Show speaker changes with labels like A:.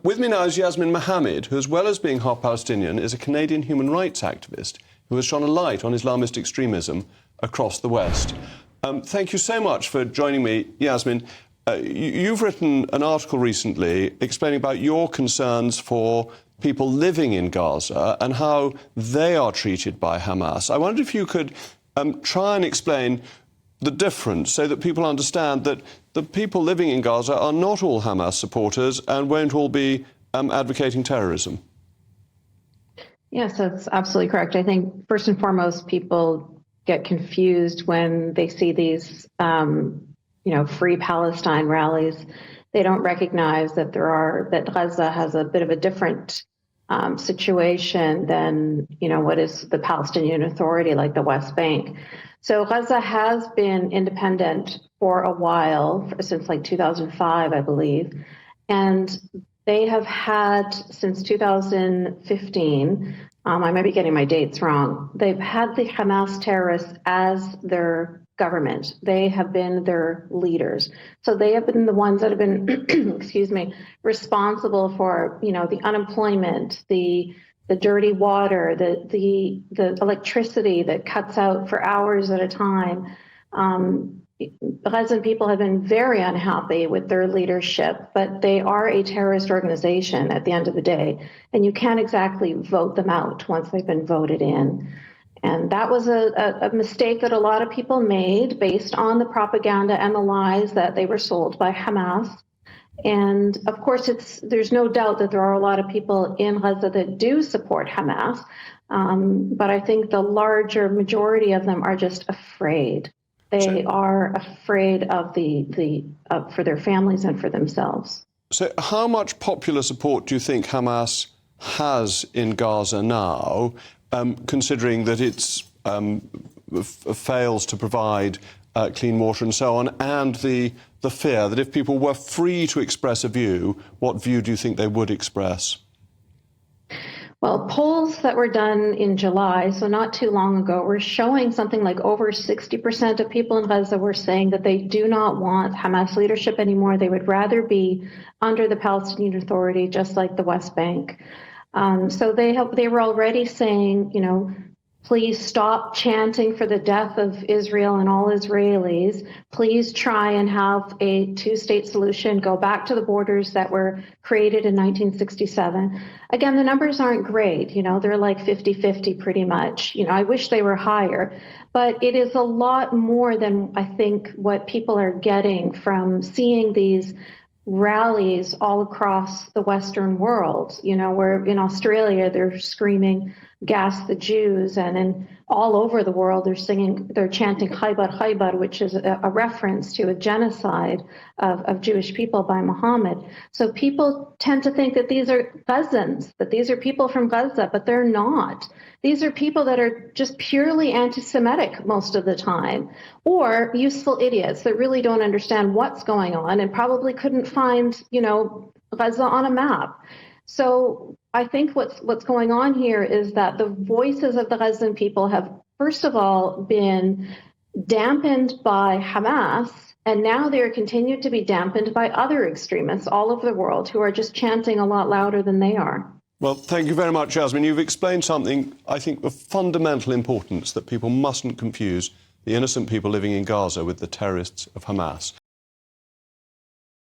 A: With me now is Yasmine Mohammed, who, as well as being half Palestinian, is a Canadian human rights activist who has shone a light on Islamist extremism across the West. Thank you so much for joining me, Yasmine. You've written an article recently explaining about your concerns for people living in Gaza and how they are treated by Hamas. I wondered if you could try and explain the difference so that people understand that the people living in Gaza are not all Hamas supporters and won't all be advocating terrorism.
B: Yes, that's absolutely correct. I think first and foremost, people get confused when they see these, Free Palestine rallies. They don't recognize that that Gaza has a bit of a different situation than, what is the Palestinian Authority, like the West Bank. So Gaza has been independent for a while, since like 2005, I believe, and they have had since 2015. I might be getting my dates wrong. They've had the Hamas terrorists as their government. They have been their leaders. So they have been the ones that have been, responsible for, the unemployment, the dirty water, the electricity that cuts out for hours at a time. Gazan people have been very unhappy with their leadership, but they are a terrorist organization at the end of the day, and you can't exactly vote them out once they've been voted in. And that was a mistake that a lot of people made based on the propaganda and the lies that they were sold by Hamas. And of course, there's no doubt that there are a lot of people in Gaza that do support Hamas, but I think the larger majority of them are just afraid. They are afraid of for their families and for themselves.
A: So how much popular support do you think Hamas has in Gaza now, considering that it fails to provide clean water and so on, and the fear that if people were free to express a view, what view do you think they would express?
B: Well, polls that were done in July, so not too long ago, were showing something like over 60% of people in Gaza were saying that they do not want Hamas leadership anymore. They would rather be under the Palestinian Authority, just like the West Bank. So they were already saying, please stop chanting for the death of Israel and all Israelis. Please try and have a two-state solution. Go back to the borders that were created in 1967. Again, the numbers aren't great. They're like 50-50 pretty much. I wish they were higher. But it is a lot more than, I think, what people are getting from seeing these rallies all across the Western world, where in Australia they're screaming "Gas the Jews," and all over the world they're chanting "Khaybar, Khaybar," which is a reference to a genocide of Jewish people by Muhammad. So people tend to think that these are Gazans, that these are people from Gaza, but they're not. These are people that are just purely anti-Semitic most of the time, or useful idiots that really don't understand what's going on and probably couldn't find, Gaza on a map. So I think what's going on here is that the voices of the Gazan people have, first of all, been dampened by Hamas, and now they are continued to be dampened by other extremists all over the world who are just chanting a lot louder than they are.
A: Well, thank you very much, Yasmine. You've explained something, I think, of fundamental importance, that people mustn't confuse the innocent people living in Gaza with the terrorists of Hamas.